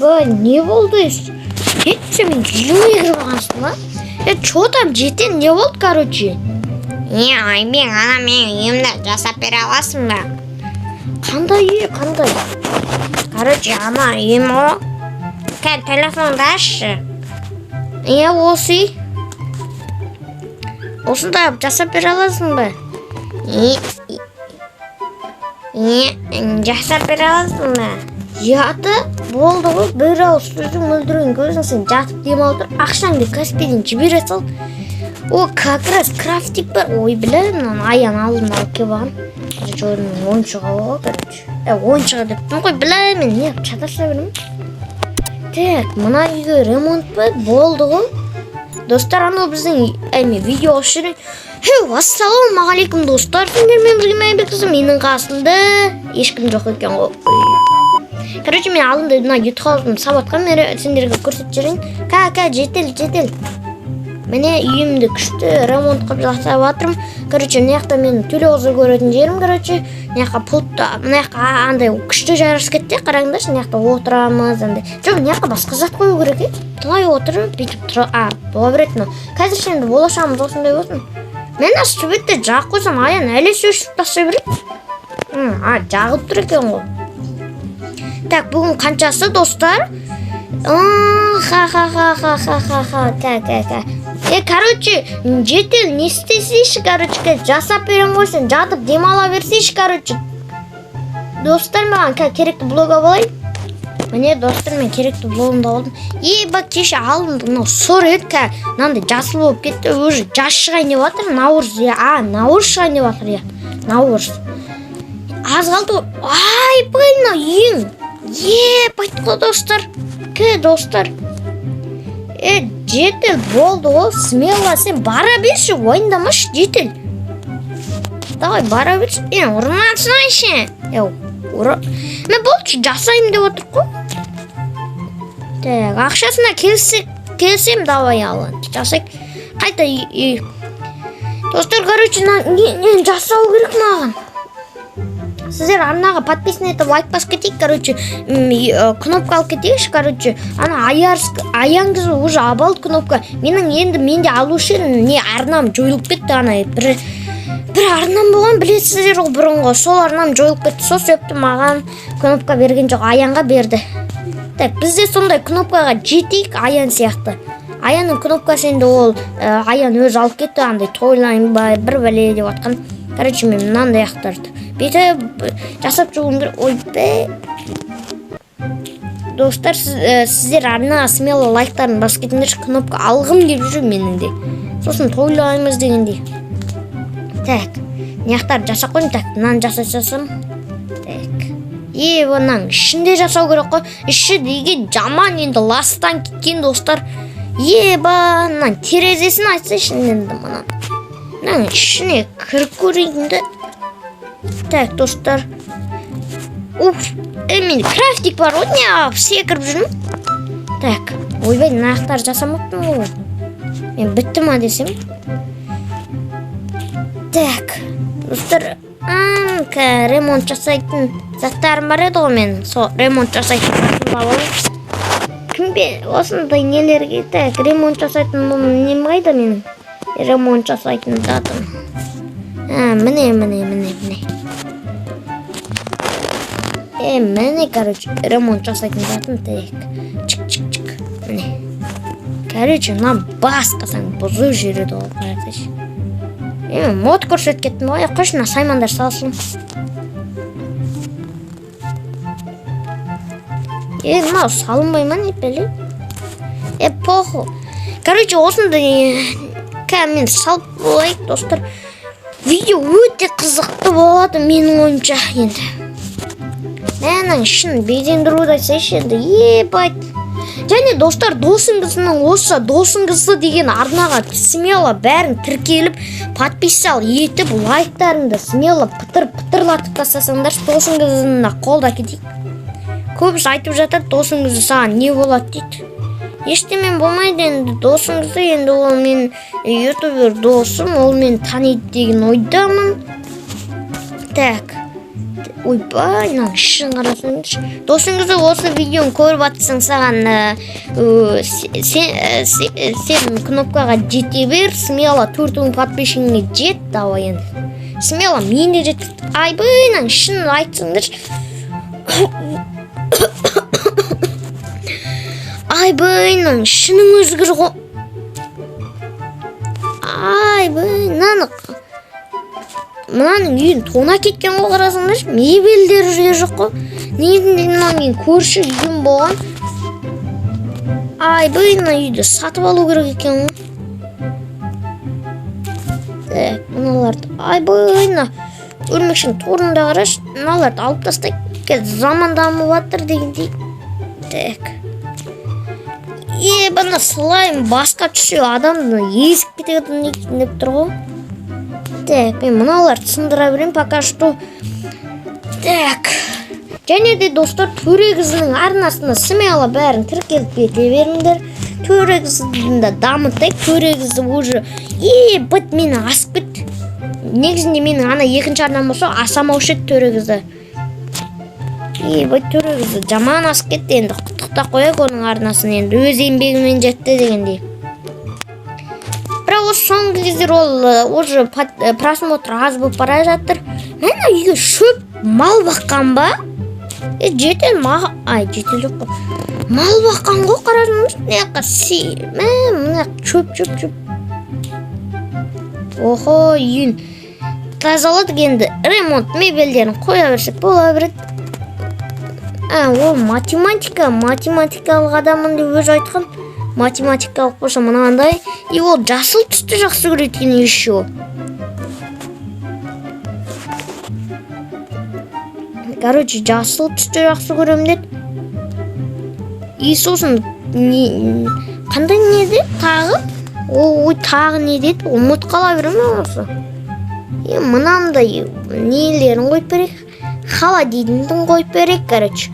Не болды? Hetçe мен жүзіме кіріп қалғансың ба? Чо там жетен не болды, короче? Айбек, ана менің үйімді жасап бере аласың ба? Қандай үй, қандай? Короче, ана үйім ғой. Кәл, телефонды ашшы. Осы үй? Осында жасап бере аласың ба? Жасап бере аласың ба? Жаты болды ғой, бір ауыз сөздің мөлдірген көзің сен жатып демал тұр, ақшаңды Каспийден жібере сал. О, как раз крафтик бар. Ой, білем, аян алдын алып келіп алған. Жойдың ойыншыға ғой, ойыншыға дептім ғой, білем, мен не чатаса беремін. Так, мына үйге ремонт бар, болды ғой. Достар, анау біздің видео ашырын. Ассалаумағалейкум достар, сендермен бірге Айбексің, менің қасымда ешкім жоқ екен ғой. Короче, мен алдында мына ютхаузым сабатқан, мен сендерге көрсетіп жүрейін. Жетел. Міне үйімді күшті ремонт қып жасап жатырмын. Короче, мына мен телевизор көретін жерім, короче, мына пультта, мына андай күшті жарыс кетті, қараңдаршы, мына отырамыз, андай. Жоқ, мына басқа зат қою керек, Былай отырып, бүйтіп тұра, бола береді. Қазір сенде болашағымыз осындай болсын. Мен төбетте жағып қойсам, аян әлі сөшіп тастай береді. Жағып тұр екен ғой. Так, бүгін қаншасы, достар? Короче, жетел не істесейші, короче, жасап берем қойсын, жатып демала берсейші, короче. Достар, маған керекті блога болайын. Міне, достар, мен керекті блогымда болдым. Бак, кеше алдым, мынау сор еді, мынандай жасыл болып кетті, уже жас шығайын деп жатыр, наурыз, наурыз шығайын деп жатыр, наурыз. Аз қалды, мынау ең. Байтты ғой, достар. Достар. Жетел болды ғой, смело сен бара берші, ойындамашы, жетел. Давай, бара берші. Ұрмасын айшы. Мен болды, жасайым деп отыр қой. Так, ақшасына келсем, давай алын. Жасайық. Қайта, достар, короче, жасау керек маған. Сіздер арнаға подписан етіп лайк бас кетейік, короче, кнопка алып кетейікші, короче, ана аяңыз уже абалды кнопка. Менде алушы не арнам жойылып кетті, ана бір арнам болған, білесіздер ол бұрынғы, сол арнам жойылып кетті, сол сөпті маған кнопка берген жоқ, аянға берді. Так, бізде сондай кнопкаға жетейік, аян сияқты. Аянның кнопкасы енді ол аян өз алып кетті, андай тойлайын ба, бір бәле деп атқан. Короче, мен мынандай ақтарды. Беті жасап жоғым керек. Достар, сіздер арнаға смело лайктарын бас кетіңдер, кнопка алғым деп жүрім меніңде. Сосын тойлаймыз дегенде. Так, неқтар жасап қойым, так, мынаны жасасам. Так, оның ішінде жасау керек қой. Іші деген жаман енді ластан кеткен, достар. Мынан терезесін айтса ішінденді мұнан. Мынан ішіне кіріп көрейінді. Так, достар. Мен крафтик бар, не все кіріп жүрмін. Так, ойбай, нақтар жасамаппын ғой. Мен бітті ма десем. Так, достар, ремонт жасайтын заттарым бар еді ғой мен. Ремонт жасайтын заттым балауым. Кімбе осындай нелерге, так, ремонт жасайтын нем қайда менің? Ремонт жасайтын затым. Міне. Міне, короче, ремонт жасайтын затым, так. Чик. Міне. Короче, мына басқасаң бұзу жүреді ол, қаратыш. Мод көрсет кеттім ғой, қойшына саймандар салсын. Мынау салынбай ма не пәлі? Поху. Короче, осындай мен салып болайық, достар. Видео өте қызықты болады менің ойымша енді. Менің ішін безендіруді айтсайшы енді. Байт. Және достар, досыңызның осы досыңызды деген арнаға смело бәрін тіркеліп, подписал етіп, лайктарыңды смело пытырлатып тастасаңдар, досыңызына қолда кетейік. Көбісі айтып жатады, досыңызды саған не болады дейді. Ештемен болмайды енді, досыңызды енді ол мен ютубер досым, ол мен таниды деген ойдамын. Так, ойбай мынаның ішін қарасаңдаршы. Досыңыз осы видеоны көріп жатсаң саған сен кнопкаға жете бер, смело 4000 подписчигіңе жет, давай енді. Смело мен де жет. Айбай мынаның ішін айтсаңдаршы. Айбай мынаның ішінің өзгір ғой. Айбай мынаның үйін тона кеткен ғой, қарасаңдаршы. Мебелдер жерге жоқ қой. Негізінде мынаның көрші үйім болған. Айбай мына үйді сатып алу керек екен ғой. Так, мыналарды айбай мына өрмекшінің торында қарашы. Мыналарды алып тастайық. Заман дамып жатыр дегендей. Так. Бана слайм басқа түссе адамды езіп кететін деп тұр ғой. Так, мен мыналарды сындыра берем пока что. Так. Және де достар, Төрегіздің арнасына смело бәрін тіркеліп кете беріңдер. Төрегізді дамытайық. Төрегізді уже быт мені асып кетті. Негізінде менің ана екінші арнам болса асамаушы еді Төрегізді. Быт Төрегізді жаман асып кетті. Енді құттықта қояйық оның арнасын, енді өз еңбегімен жетті дегендей. Бірақ осы соңғы кездер ол уже просмотр аз болып бара жатыр. Мен үйге шөп мал баққан ба? Жетел жетел жоқ қой. Мал баққан ғой, қарасаңыз. Мына шөп. Охо, үйін тазаладық, енді ремонт мебелдерін қоя берсек бола береді. Ол математикалық адамын деп өзі айтқан. Математикалық болса мынандай. Ол жасыл түсті жақсы көреді екен еще. Короче, жасыл түсті жақсы көрем деді. Сосын қандай не деді тағы? Тағы не деді? Ұмыт қала берем осы. Мынандай нелерін қойып берейік. Холодильниктің қойып берейік, короче.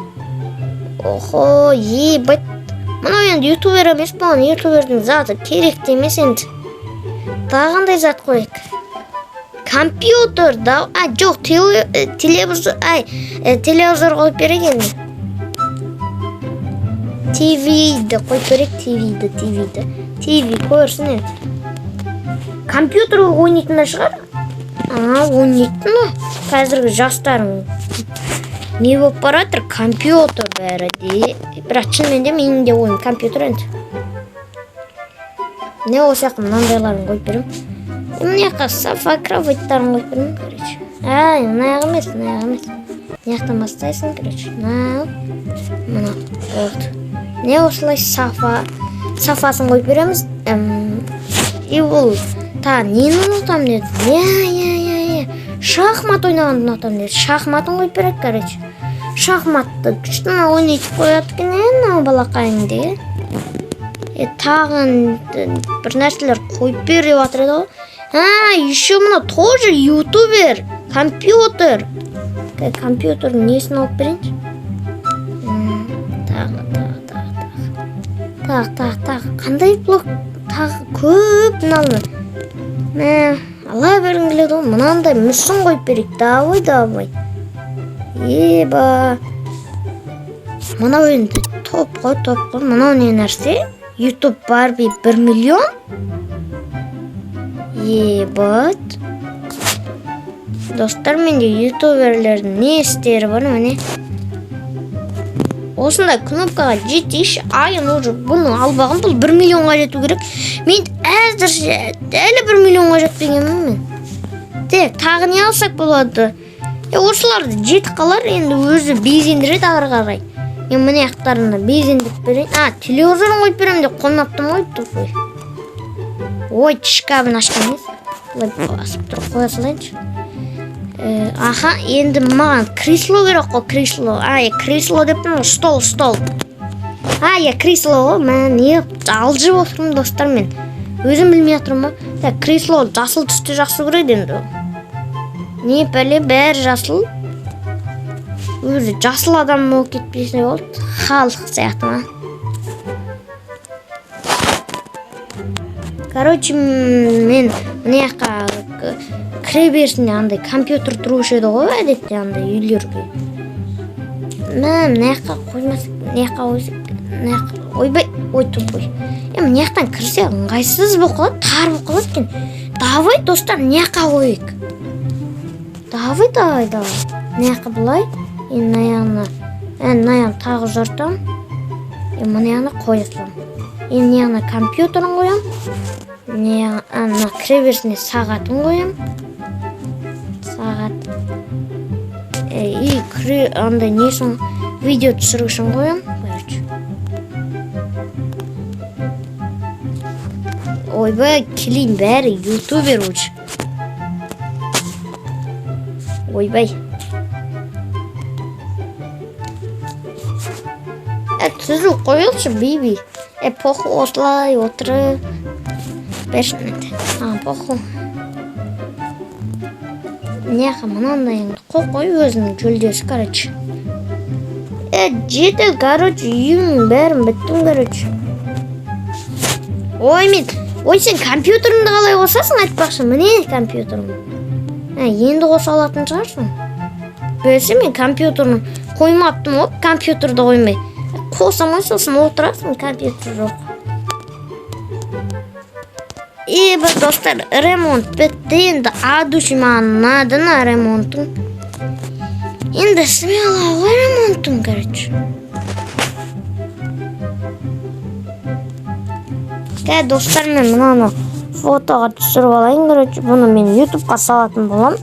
Охо, бәт. Мынау енді ютубер емес, маған ютубердің заты керек емес енді. Тағандай зат қойық. Компьютер да, жоқ, телевизор қойып берек енді. ТВ-ді қойып берек, ТВ-ді. ТВ көрсін енді. Компьютер ойнайтын да шығар? Ойнайтын да. Қазіргі жастарың не болып баратыр? Компьютер бәрі де. Бірақ шынымен де менің де ойым компьютер енді. Не осы яқын мынандайларын қойып берем. Мына яққа софа кроваттарын қойып берем, короче. Мына яқ емес. Мына яқтан бастайсың, короче. Мына болды. Не осылай софасын қойып береміз. Ол нені ұнатам деді. Шахмат ойнағанды ұнатам деді. Шахматын қойып берек, короче. Шахматты күштін ойнайтып қояды екен, балақайың де. Тағын бір нәрселер қойып беріп жатыр еді ғой. Еще мына тоже ютубер. Компьютер. Компьютердің несін алып берейінші? Тағы. Қандай блок? Тағы көп налды. Ала бергім келеді ғой. Мынандай мүсін қойып берейік. Давай. Мынау енді топ қой. Мынау не нәрсе? YouTube Barbie 1 миллион? Бат. Достар, менде ютуберлердің не істері бар, міне. Осындай кнопкаға жетейші. Айын уже бұны албағым, бұл 1 миллионға жету керек. Мен әзірше әлі 1 миллионға жетпегенмін мен. Тағы не алсақ болады? Осыларды жеті қалар, енді өзі безендіреді ары қарай. Мен міне аяқтарында безендіп берейін. Телевизорын қойып берем деп қоймаптым ғой, тупой. Шкабын ашқан емес. Басып тұр, қоя салайыншы. Енді маған кресло керек қой, кресло. Кресло деппін, стол. Кресло ғой, мен не алжып отырмын, достар, мен. Өзім білмей отырмын ба? Кресло жасыл түсті жақсы көреді енді. Не пәле, бәрі жасыл. Өзі жасыл адам болып кетпесе болды. Халық сияқты ма. Короче, мен міне кіре берсін андай компьютер тұрушы еді ғой әдетте андай үйлерге. Мына жаққа қоймасақ, мына жаққа қойсақ, мына жаққа ойбай, ой тупой. Мына жақтан кірсе ыңғайсыз болып қалады, тар болып қалады екен. Давай достар, мына жаққа қойайық. Давай. Мына жаққа былай, мына жағына тағы ұзартам. Мына жағына қойсам. Мына жағына компьютерін қоям. Мына кіре берсіне сағатын қоям. Сағат. И кіре андай несін видео түсірушін қоям. Ойбай, келейін бәрі ютубер өч. Ойбай. Түзу қойылшы, бейбей. Поху осылай отыры. Бершін әді. Поху. Неға мұнандайыңды қой өзінің жүлдесі, короче. Жетіл, короче, үйімнің бәрін біттім, короче. Ой, сен компьютеріңді қалай қосасың айтпақшы, міне компьютерім. Енді қоса алатын шығарсың. Бөлсе мен компьютерін қоймаптым оп, компьютерді қоймай. Қосамай сосын отырасың, компьютер жоқ. Бір достар, ремонт бітті, енді адуши маған надына ремонтың. Енді смело ғой ремонтың, короче. Достар, мен мынаны фотоға түсіріп алайын, короче, бұны мен ютубқа салатын болам.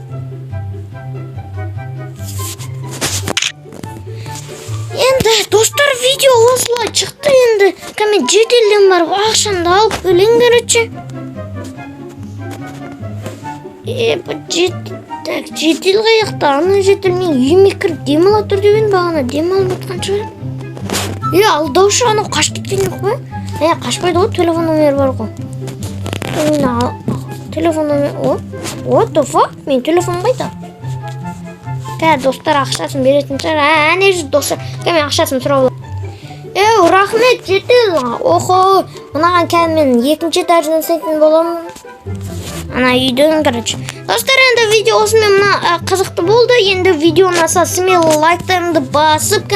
Енді достар, видео осылай шықты, енді мен жетелден барып ақшамды алып келейін, короче. Жетел қаяқта, ана жетел мен үйіме кіріп демала тұр деген бағана демалып отқан шығар. Алдаушы анау қаш кеткен жоқ па? Қашпайды ғой, телефон номері бар ғой. Телефон номері, what the fuck? Мен телефон қайда? Достар ақшасын беретін шығар. Әне жүр достар, мен ақшасын сұрап алам. Рахмет жетел. Охо, мынаған мен екінші дәрежеден сайтын боламын. Ана үйден, короче. Достар, енді видео осымен мына қызықты болды. Енді видео ұнаса смело лайктарыңды басып,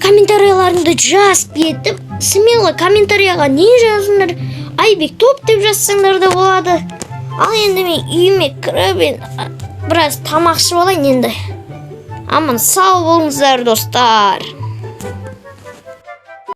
комментарияларыңды жазып етіп, смело комментарияға не жазыңдар? Айбек топ деп жазсаңдар да болады. Ал енді мен үйіме кіріп, біраз тамақшы болайын енді. Аман сау болыңыздар, достар.